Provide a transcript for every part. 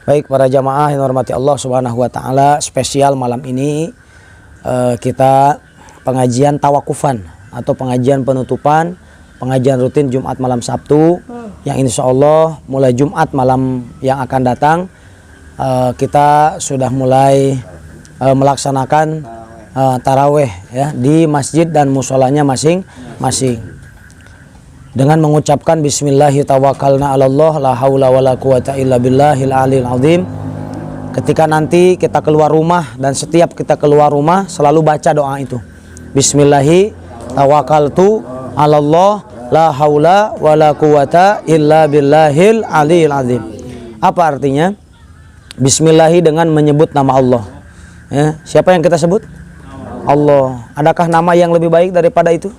Baik para jamaah yang hormati Allah Subhanahu wa taala, spesial malam ini kita pengajian tawakufan atau pengajian penutupan, pengajian rutin Jumat malam Sabtu yang insya Allah mulai Jumat malam yang akan datang kita sudah mulai melaksanakan taraweh ya di masjid dan musolanya masing-masing. Dengan mengucapkan bismillahirrahmanirrahim, la haula wala quwata illa billahil aliyil azim. Ketika nanti kita keluar rumah dan setiap kita keluar rumah selalu baca doa itu. Bismillahi tawakkaltu 'alallah la haula wala quwata illa billahil aliyil azim. Apa artinya? Bismillahi dengan menyebut nama Allah. Ya, siapa yang kita sebut? Allah. Adakah nama yang lebih baik daripada itu?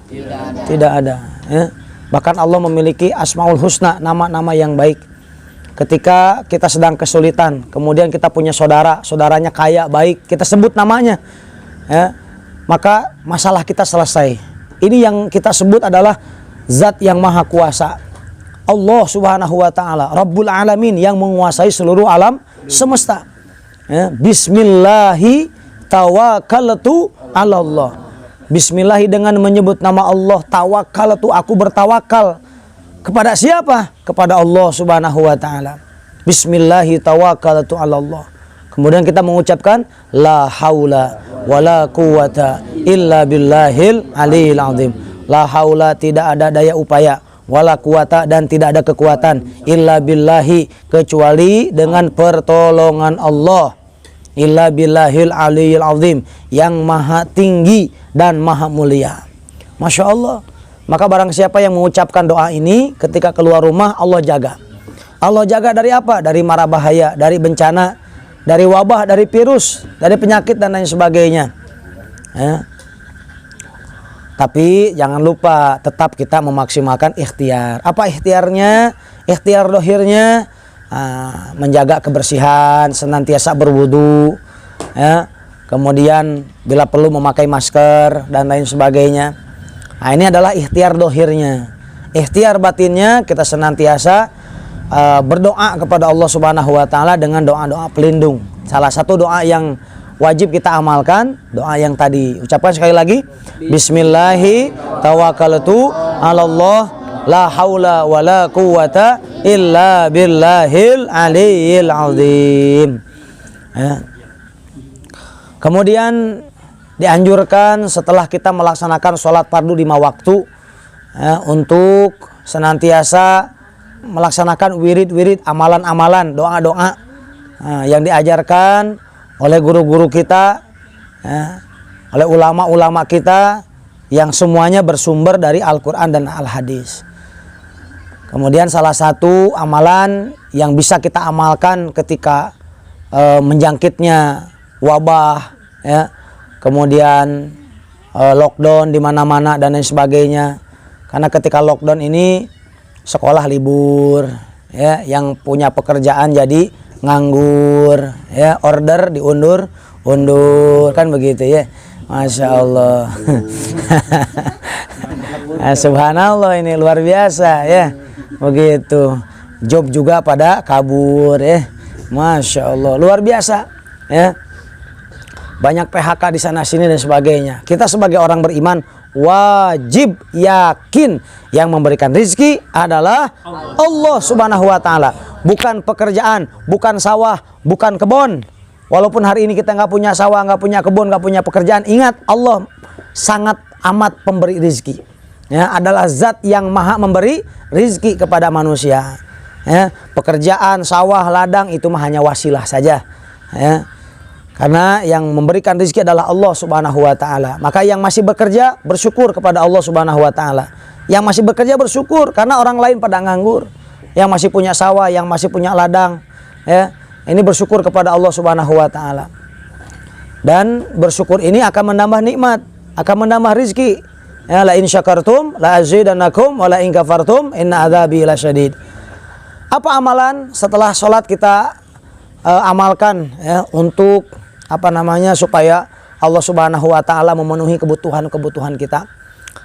Tidak ada. Ya. Bahkan Allah memiliki Asmaul Husna, nama-nama yang baik. Ketika kita sedang kesulitan, kemudian kita punya saudaranya kaya, baik, kita sebut namanya, ya, maka masalah kita selesai. Ini yang kita sebut adalah Zat yang Maha Kuasa, Allah Subhanahu wa Ta'ala, Rabbul Alamin, yang menguasai seluruh alam semesta. Ya, Bismillahi tawakkaltu 'alallah. Bismillahi dengan menyebut nama Allah, tawakal itu aku bertawakal kepada siapa? Kepada Allah Subhanahu wa taala. Bismillahi tawakaltu 'ala Allah. Kemudian kita mengucapkan la haula wala quwata illa billahil aliyil azim. La haula, tidak ada daya upaya, wala quwata, dan tidak ada kekuatan, illa billahi, kecuali dengan pertolongan Allah. Illa billahil aliyil azim, yang maha tinggi dan maha mulia. Masya Allah. Maka barang siapa yang mengucapkan doa ini ketika keluar rumah, Allah jaga. Allah jaga dari apa? Dari mara bahaya, dari bencana, dari wabah, dari virus, dari penyakit dan lain sebagainya. Ya. Tapi jangan lupa tetap kita memaksimalkan ikhtiar. Apa ikhtiarnya? Ikhtiar dohirnya menjaga kebersihan, senantiasa berwudu, ya. Kemudian bila perlu memakai masker dan lain sebagainya. Nah, ini adalah ikhtiar dohirnya. Ikhtiar batinnya kita senantiasa berdoa kepada Allah Subhanahu wa taala dengan doa-doa pelindung. Salah satu doa yang wajib kita amalkan, doa yang tadi. Ucapkan sekali lagi, Bismillahi tawakkaltu 'alallah la haula wala quwata illa billahil aliyil azim. Ya. Kemudian dianjurkan setelah kita melaksanakan sholat fardu 5 waktu, ya, untuk senantiasa melaksanakan wirid-wirid, amalan-amalan, doa-doa yang diajarkan oleh guru-guru kita, ya, oleh ulama-ulama kita yang semuanya bersumber dari Al-Quran dan Al-Hadis. Kemudian salah satu amalan yang bisa kita amalkan ketika menjangkitnya wabah, ya, kemudian lockdown di mana-mana dan lain sebagainya. Karena ketika lockdown ini sekolah libur, ya, yang punya pekerjaan jadi nganggur, ya, order diundur, kan begitu ya. Masya Allah. Nah, subhanallah, ini luar biasa ya. Begitu. Job juga pada kabur ya. Masya Allah, luar biasa ya. Banyak PHK di sana sini dan sebagainya. Kita sebagai orang beriman wajib yakin yang memberikan rezeki adalah Allah Subhanahu wa taala. Bukan pekerjaan, bukan sawah, bukan kebun. Walaupun hari ini kita nggak punya sawah, nggak punya kebun, nggak punya pekerjaan, ingat Allah sangat amat pemberi rezeki. Ya, adalah zat yang maha memberi rezeki kepada manusia. Ya, pekerjaan, sawah, ladang itu mah hanya wasilah saja. Ya. Karena yang memberikan rezeki adalah Allah Subhanahu wa taala. Maka yang masih bekerja bersyukur kepada Allah Subhanahu wa taala. Yang masih bekerja bersyukur karena orang lain pada nganggur. Yang masih punya sawah, yang masih punya ladang, ya, ini bersyukur kepada Allah Subhanahu wa taala. Dan bersyukur ini akan menambah nikmat, akan menambah rezeki. Ya, la in syakartum la azidannakum wa la in kafartum inna adzabi lasyadid. Apa amalan setelah sholat kita amalkan, ya, untuk supaya Allah Subhanahu wa taala memenuhi kebutuhan kita.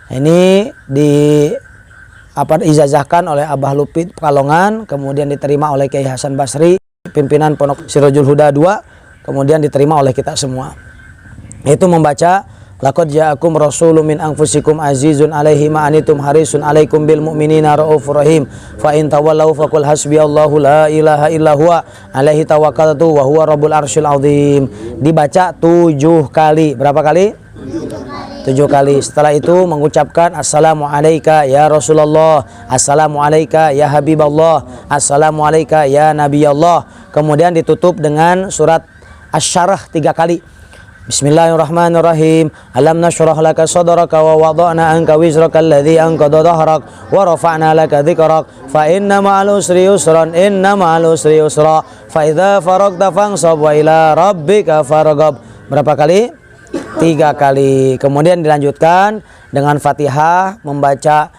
Ini diijazahkan oleh Abah Lupit Pekalongan, kemudian diterima oleh Kiai Hasan Basri, pimpinan Pondok Sirajul Huda 2 kemudian diterima oleh kita semua. Itu membaca laqad ja'akum rasulun min anfusikum azizun 'alaihi ma anitum harisun 'alaikum bil mu'minina raufur rahim fa in tawallaw faqul hasbiyallahu la ilaha illa huwa 'alaihi tawakkaltu wa huwa rabbul arsyil azim. Dibaca 7 kali. Berapa kali? 7 kali. Setelah itu mengucapkan assalamu alayka ya Rasulullah, assalamu alayka ya Habiballah, assalamu alayka ya Nabiyallah. Kemudian ditutup dengan surat Asy-Syarah 3 kali. Bismillahirrahmanirrahim. Alam nashrah laka sadraka wa wada'na anka wizraka alladhi anqadha dhahrak wa rafa'na laka dzikrak fa inna ma'al usri yusran inna ma'al usri yusra fa idza faragta fansab wa ila rabbika farghab. Berapa kali? 3 kali. Kemudian dilanjutkan dengan Fatihah membaca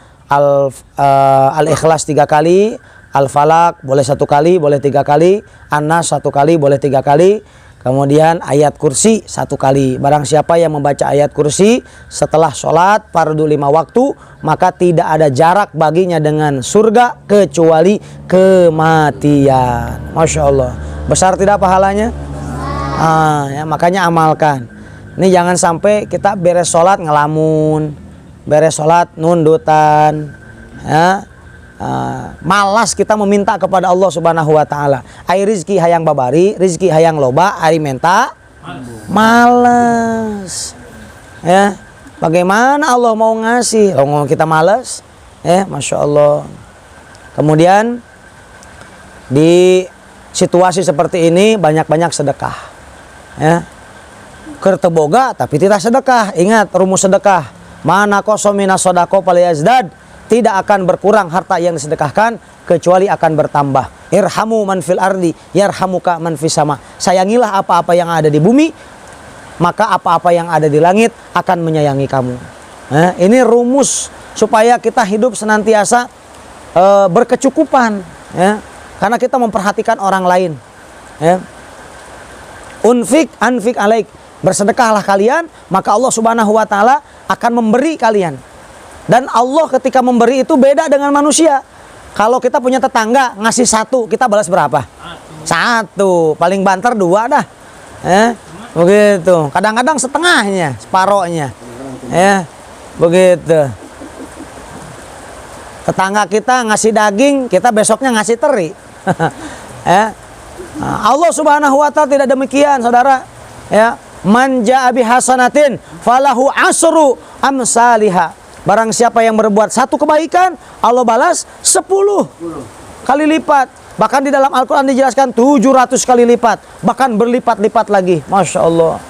Al-Ikhlas 3 kali, Al-Falaq boleh 1 kali, boleh 3 kali, An-Nas 1 kali, boleh 3 kali. Kemudian ayat kursi 1 kali. Barang siapa yang membaca ayat kursi setelah sholat fardu 5 waktu, maka tidak ada jarak baginya dengan surga kecuali kematian. Masya Allah. Besar tidak pahalanya? Ya, makanya amalkan. Ini jangan sampai kita beres sholat ngelamun, beres sholat nundutan, ya. Malas kita meminta kepada Allah Subhanahu wa taala. Ai rizki hayang babari, rizki hayang loba, ari menta malas. Ya. Bagaimana Allah mau ngasih? Kalau kita malas, Masya Allah. Kemudian di situasi seperti ini banyak-banyak sedekah. Ya. Kerteboga tapi tidak sedekah. Ingat rumus sedekah. Mana kosomina sodako paliyazdad. Tidak akan berkurang harta yang disedekahkan kecuali akan bertambah. Irhamu man fil ardi yarhamuka man fis sama. Sayangilah apa-apa yang ada di bumi, maka apa-apa yang ada di langit akan menyayangi kamu. Ini rumus supaya kita hidup senantiasa berkecukupan, ya. Karena kita memperhatikan orang lain. Ya. Unfik anfik alaik. Bersedekahlah kalian, maka Allah Subhanahu wa taala akan memberi kalian. Dan Allah ketika memberi itu beda dengan manusia. Kalau kita punya tetangga ngasih 1, kita balas berapa? 1. Paling banter 2 dah. Begitu. Kadang-kadang setengahnya, separohnya. Begitu. Tetangga kita ngasih daging, kita besoknya ngasih teri. Allah Subhanahu wa taala tidak demikian, saudara. Ya, man jaa bihasanatin falahu asru amsalihha. Barang siapa yang berbuat 1 kebaikan, Allah balas 10 kali lipat. Bahkan di dalam Al-Quran dijelaskan 700 kali lipat. Bahkan berlipat-lipat lagi. Masya Allah.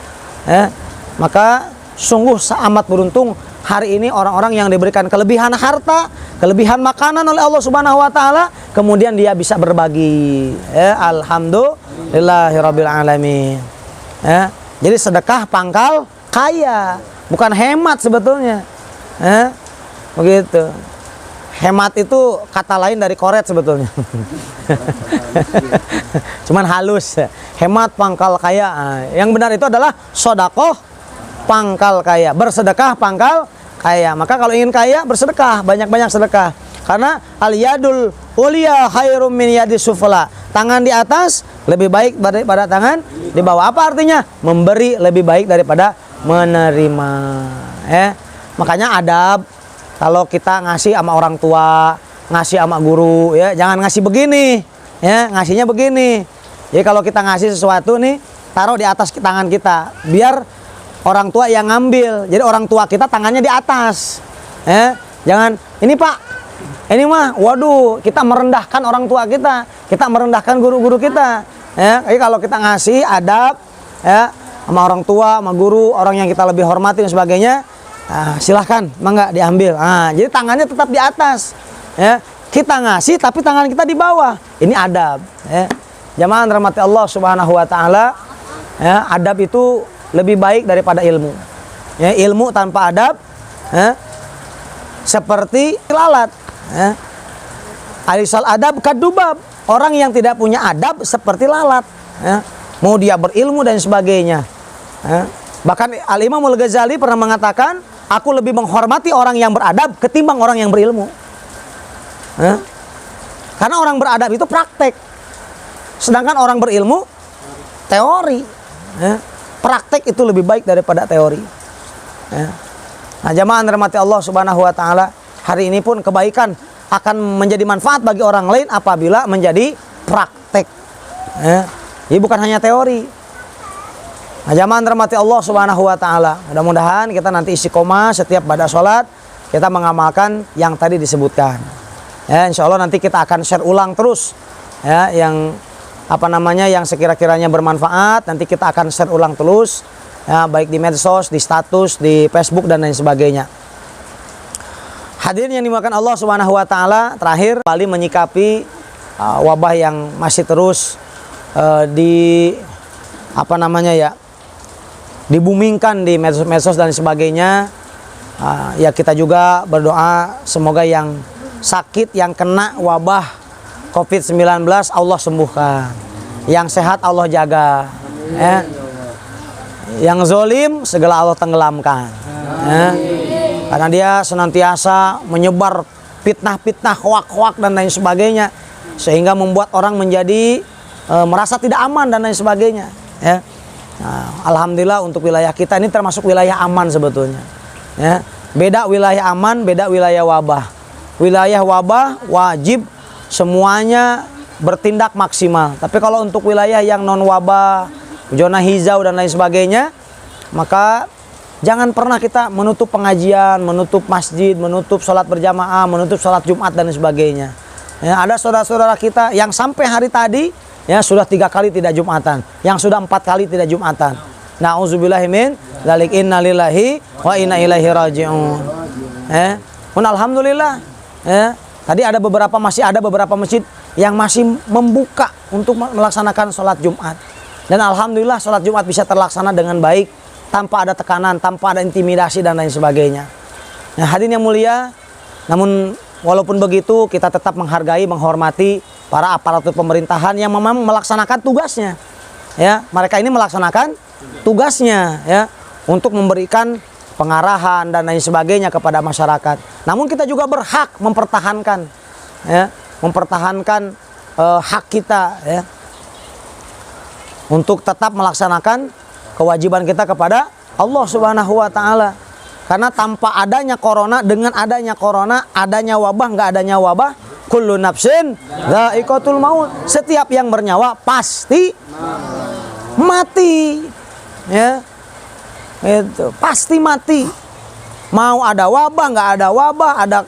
Maka sungguh amat beruntung hari ini orang-orang yang diberikan kelebihan harta, kelebihan makanan oleh Allah Subhanahu wa taala, kemudian dia bisa berbagi. Alhamdulillahirabbil alamin. Jadi sedekah pangkal kaya, bukan hemat sebetulnya. Begitu. Hemat itu kata lain dari koret sebetulnya. Cuman halus. Hemat pangkal kaya. Yang benar itu adalah sodakoh pangkal kaya. Bersedekah pangkal kaya. Maka kalau ingin kaya bersedekah, banyak-banyak sedekah. Karena al-yadul ulia khairum min yadis sufla. Tangan di atas lebih baik daripada tangan di bawah. Apa artinya? Memberi lebih baik daripada menerima. Makanya adab kalau kita ngasih sama orang tua, ngasih sama guru, ya jangan ngasih begini, ya ngasihnya begini. Jadi kalau kita ngasih sesuatu nih, taruh di atas tangan kita, biar orang tua yang ngambil. Jadi orang tua kita tangannya di atas, jangan ini Pak, ini mah, waduh kita merendahkan orang tua kita merendahkan guru-guru kita. Jadi kalau kita ngasih adab, ya sama orang tua, sama guru, orang yang kita lebih hormati dan sebagainya. Silahkan, mangga diambil. Jadi tangannya tetap di atas. Ya, kita ngasih tapi tangan kita di bawah. Ini adab. Jamaah rahmati Allah Subhanahu wa taala. Ya, adab itu lebih baik daripada ilmu. Ya, ilmu tanpa adab, seperti lalat. Alisal adab kadubab. Orang yang tidak punya adab seperti lalat. Mau dia berilmu dan sebagainya. Bahkan Al-Imam Al-Ghazali pernah mengatakan, aku lebih menghormati orang yang beradab ketimbang orang yang berilmu. Karena orang beradab itu praktek. Sedangkan orang berilmu teori, ya. Praktek itu lebih baik daripada teori, ya. Nah, jamaah dirahmati Allah Subhanahu wa taala, hari ini pun kebaikan akan menjadi manfaat bagi orang lain apabila menjadi praktek, ya. Jadi bukan hanya teori. Nah, jamaah dirahmati Allah Subhanahu wa taala, mudah-mudahan kita nanti istiqomah setiap pada sholat kita mengamalkan yang tadi disebutkan. Ya, insya Allah nanti kita akan share ulang terus, ya, yang yang sekira-kiranya bermanfaat nanti kita akan share ulang terus, ya, baik di medsos, di status, di Facebook dan lain sebagainya. Hadirin yang dimuliakan Allah Subhanahu wa taala, terakhir kali menyikapi wabah yang masih terus dibumingkan di medsos dan sebagainya. Ya, kita juga berdoa semoga yang sakit, yang kena wabah COVID-19 Allah sembuhkan, yang sehat Allah jaga, ya. Yang zolim segala Allah tenggelamkan, ya. Karena dia senantiasa menyebar fitnah-fitnah, hoak-hoak dan lain sebagainya, sehingga membuat orang menjadi merasa tidak aman dan lain sebagainya, ya. Nah, alhamdulillah untuk wilayah kita ini termasuk wilayah aman sebetulnya, ya. Beda wilayah aman, beda wilayah wabah. Wilayah wabah wajib semuanya bertindak maksimal. Tapi kalau untuk wilayah yang non wabah, zona hijau dan lain sebagainya, maka jangan pernah kita menutup pengajian, menutup masjid, menutup sholat berjamaah, menutup sholat Jumat dan sebagainya. Ya, ada saudara-saudara kita yang sampai hari tadi ya sudah 3 kali tidak Jumatan, yang sudah 4 kali tidak Jumatan. Nauzubillahi min dzalik, innalillahi wa inna ilaihi raji'un. Alhamdulillah. Tadi masih ada beberapa masjid yang masih membuka untuk melaksanakan sholat Jumat. Dan alhamdulillah sholat Jumat bisa terlaksana dengan baik, tanpa ada tekanan, tanpa ada intimidasi dan lain sebagainya. Nah, hadirin yang mulia, namun walaupun begitu kita tetap menghargai, menghormati para aparatur pemerintahan yang memang melaksanakan tugasnya. Ya, mereka ini melaksanakan tugasnya, ya, untuk memberikan pengarahan dan lain sebagainya kepada masyarakat. Namun kita juga berhak mempertahankan, ya, hak kita, ya, untuk tetap melaksanakan kewajiban kita kepada Allah Subhanahu wa taala. Karena tanpa adanya corona, dengan adanya corona, adanya wabah, nggak adanya wabah, kullu nafsin dha'iqatul maut. Setiap yang bernyawa pasti mati, ya. Itu pasti mati. Mau ada wabah, nggak ada wabah, ada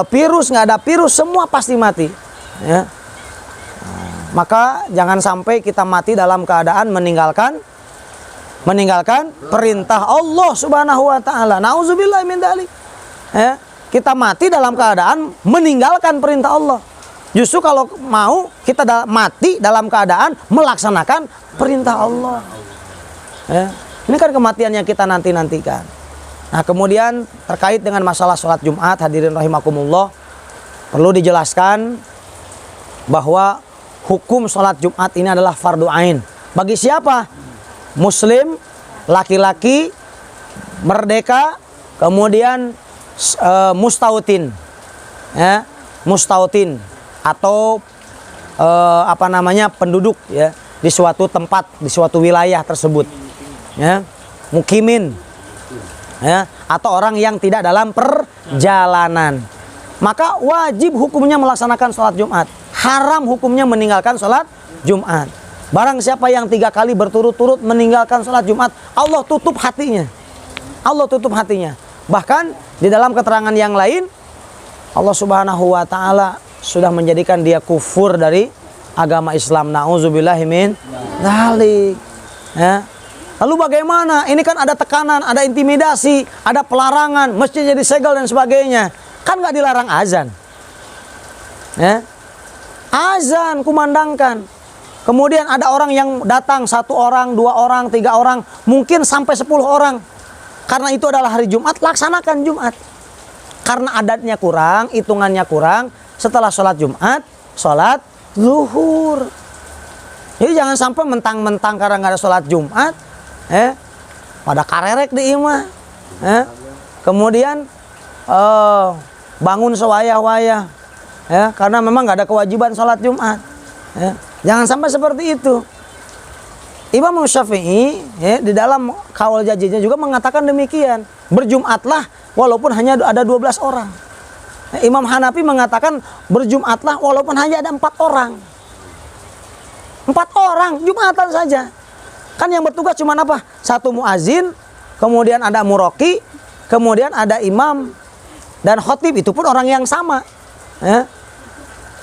virus, nggak ada virus, semua pasti mati, ya. Maka jangan sampai kita mati dalam keadaan meninggalkan perintah Allah Subhanahu wa taala. Nauzubillahi min dzalik. Ya, kita mati dalam keadaan meninggalkan perintah Allah. Justru kalau mau kita mati dalam keadaan melaksanakan perintah Allah. Ya. Ini kan kematian yang kita nantikan. Nah, kemudian terkait dengan masalah sholat Jumat, hadirin rahimakumullah, perlu dijelaskan bahwa hukum sholat Jumat ini adalah fardu ain. Bagi siapa? Muslim, laki-laki, merdeka, kemudian mustautin, ya, mustautin atau penduduk, ya, di suatu tempat, di suatu wilayah tersebut. Ya, mukimin, ya, atau orang yang tidak dalam perjalanan, maka wajib hukumnya melaksanakan sholat Jumat. Haram hukumnya meninggalkan sholat Jumat. Barang siapa yang 3 kali berturut-turut meninggalkan sholat Jumat, Allah tutup hatinya. Allah tutup hatinya. Bahkan di dalam keterangan yang lain, Allah Subhanahu wa taala sudah menjadikan dia kufur dari agama Islam. Nauzubillahi min dzalik. Ya. Lalu bagaimana? Ini kan ada tekanan, ada intimidasi, ada pelarangan, masjid jadi segel dan sebagainya. Kan nggak dilarang azan, ya? Azan kumandangkan. Kemudian ada orang yang datang 1 orang, 2 orang, 3 orang, mungkin sampai 10 orang. Karena itu adalah hari Jumat, laksanakan Jumat. Karena adatnya kurang, hitungannya kurang, setelah sholat Jumat, sholat zuhur. Jadi jangan sampai mentang-mentang karena nggak ada sholat Jumat, pada karerek di imah, kemudian bangun sewayah-wayah, ya, karena memang nggak ada kewajiban sholat Jumat, ya. Jangan sampai seperti itu. Imam Syafi'i ya, di dalam Qaul Jaziznya juga mengatakan demikian. Berjumatlah walaupun hanya ada 12 orang. Imam Hanafi mengatakan berjumatlah walaupun hanya ada 4 orang. 4 orang jumatan saja. Kan yang bertugas cuma apa? Satu muazin, kemudian ada muroki, kemudian ada imam dan khotib, itu pun orang yang sama. Ya.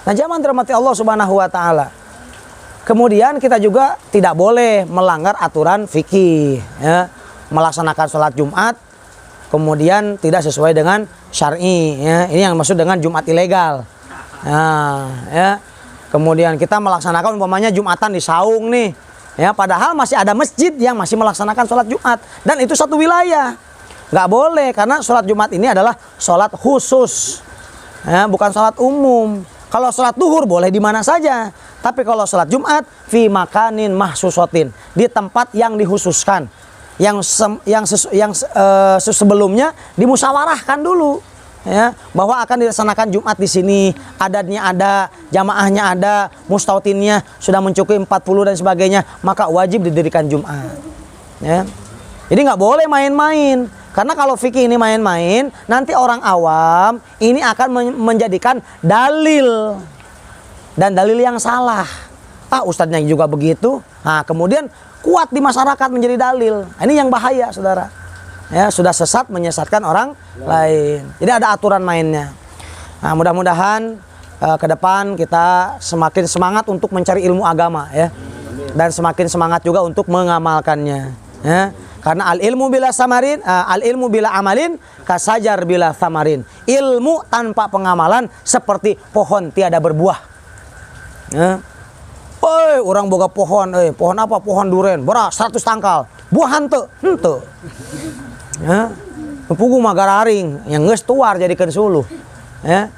Nah, jamaah dirahmati Allah Subhanahu wa taala. Kemudian kita juga tidak boleh melanggar aturan fikih, ya. Melaksanakan sholat Jumat kemudian tidak sesuai dengan syar'i, ya. Ini yang maksud dengan Jumat ilegal. Nah, ya. Kemudian kita melaksanakan umpamanya Jumatan di saung nih, ya, padahal masih ada masjid yang masih melaksanakan sholat Jumat dan itu satu wilayah. Nggak boleh karena sholat Jumat ini adalah sholat khusus, ya, bukan sholat umum. Kalau sholat duhur boleh di mana saja, tapi kalau sholat Jumat fi makanin mahsusotin, di tempat yang dikhususkan, yang sebelumnya dimusyawarahkan dulu, ya, bahwa akan dilaksanakan Jumat di sini, adatnya ada, jamaahnya ada, mustautinnya sudah mencukupi 40 dan sebagainya, maka wajib didirikan Jumat. Ya. Jadi nggak boleh main-main. Karena kalau fikih ini main-main, nanti orang awam ini akan menjadikan dalil. Dan dalil yang salah. Ah, ustadznya juga begitu. Nah, kemudian kuat di masyarakat menjadi dalil. Ini yang bahaya, saudara. Ya, sudah sesat menyesatkan orang lain. Jadi ada aturan mainnya. Nah, mudah-mudahan ke depan kita semakin semangat untuk mencari ilmu agama, ya. Dan semakin semangat juga untuk mengamalkannya, ya. Karena al ilmu bila samarin, al ilmu bila amalin kasajar bila samarin. Ilmu tanpa pengamalan seperti pohon tiada berbuah. Ya. Orang boga pohon, pohon apa? Pohon duren, beras 100 tangkal. Buah henteu. Ya. Pugu magararing yang geus tuar jadikeun suluh. Ya.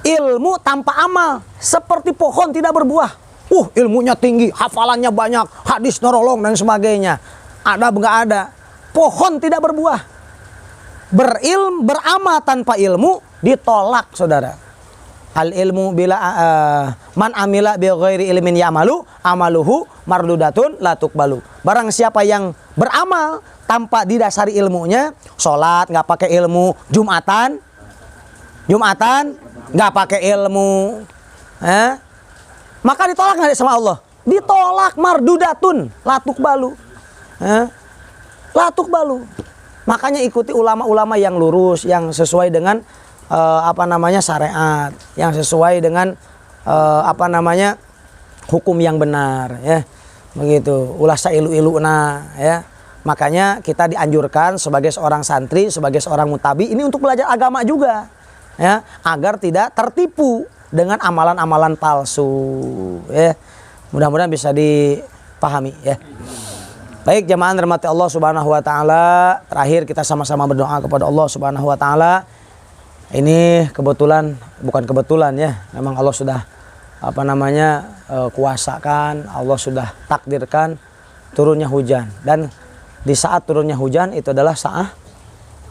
Ilmu tanpa amal seperti pohon tidak berbuah. Ilmunya tinggi, hafalannya banyak, hadis norolong dan sebagainya. Ada enggak ada, pohon tidak berbuah. Beramal tanpa ilmu ditolak, saudara. Al ilmu bila man amila bi ghairi ilmin ya'malu amaluhu mardudatun la tuqbalu. Barang siapa yang beramal tanpa didasari ilmunya, sholat nggak pakai ilmu, Jumatan nggak pakai ilmu, maka ditolak nggak sama Allah? Ditolak, mardudatun la tuqbalu. Latuk balu. Makanya ikuti ulama-ulama yang lurus, yang sesuai dengan syariat, yang sesuai dengan hukum yang benar, ya. Begitu. Ulah sailu-iluna, ya. Makanya kita dianjurkan sebagai seorang santri, sebagai seorang mutabi ini untuk belajar agama juga, ya, agar tidak tertipu dengan amalan-amalan palsu, ya. Mudah-mudahan bisa dipahami, ya. Baik jamaah rahmati Allah Subhanahu wa taala, terakhir kita sama-sama berdoa kepada Allah Subhanahu wa taala. Ini bukan kebetulan ya, memang Allah sudah kuasakan, Allah sudah takdirkan turunnya hujan, dan di saat turunnya hujan itu adalah saat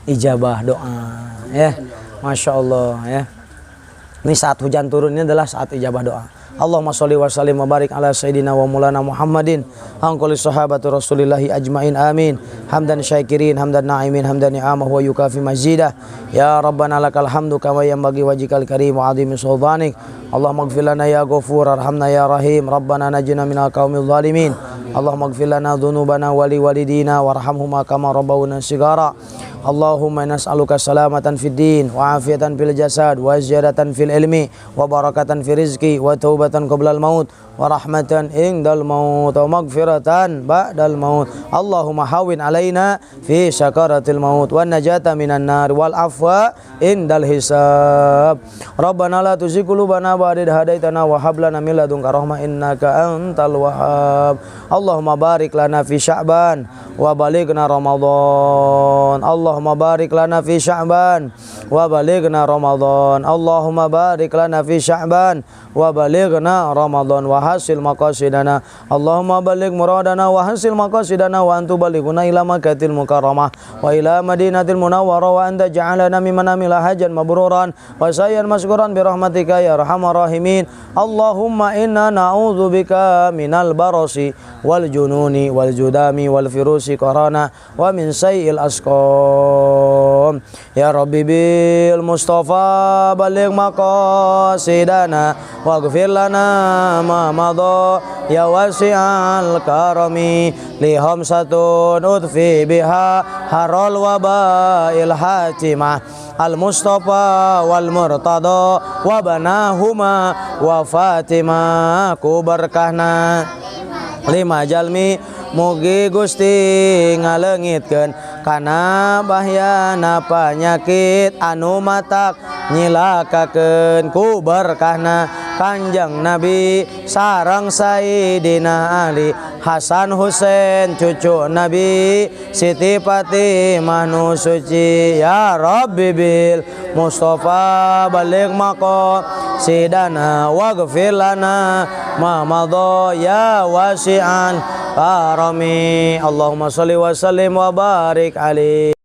ijabah doa, ya. Masya Allah, ya. Ini saat hujan turun ini adalah saat ijabah doa. Allahumma sholli wa sallim wa barik ala sayyidina wa maulana Muhammadin angkuli sahabatu rasulillahi ajmain amin. Hamdan syakirin, hamdan na'imin, hamdan ni'amah wa yukafi mazidah. Ya Rabbana lakal hamdu kama yanbaghi wajhikal karim wa azimi sultanik. Allahumma ighfir lana ya ghafur arhamna ya rahim. Rabbana najina minal qaumil zalimin. Allahumma ighfir lana dhunubana wa li walidina warhamhuma kama rabbawna sigara. Allahumma nas'aluka salamatan fid din wa afiatan fil jasad wa ziyadatan fil ilmi wa barakatan fil rizqi wa taubatan qoblal maut wa rahmatan indal maut wa maghfiratan ba'dal maut. Allahumma hawin alaina fi sakaratil maut wa najata minan nar wal afwa indal hisab. Rabbana la tuzigh qulubana ba'da idh hadaitana wa hab lana min ladunka rahmah innaka antal wahhab. Allahumma barik lana fi Sya'ban wa balighna Ramadan. Allahumma barik lana fi Sya'ban wa balighna Ramadan. Allahumma barik lana fi Sya'ban wa balighna Ramadan wa hasil maqasidana. Allahumma baligh muradana wa hasil maqasidana wa antu balighuna ila makatil mukarramah wa ila madinatil munawwarah wa anta ja'alana mimman amila hajan mabruran wa sayyan maskuran bi rahmatika ya arhamar rahimin. Allahumma inna na'udzubika minal barasi wal jununi wal judami wal firusi qarana wa min sayil asqam. Ya Rabbi bil Mustafa baligh maqasidana waghfir lana ma madha ya wasi'al karami li hamsatun udfi biha harol wabail hatimah al Mustafa wal Murtada wa banahuma wa Fatimah ku berkahna lima jalmi mugi Gusti ngalengitkeun kana bahyana panyakit anu matak nyilakakeun ku berkahna Kanjeng Nabi sareng Sayyidina Ali Hasan Husain cucu Nabi Siti Fatimah nu suci. Ya Rabbi bil Mustafa baligh maqasidana waghfir lana ma madha ya wasi'an karami. Allahumma sholli wa sallim wa barik alaihi.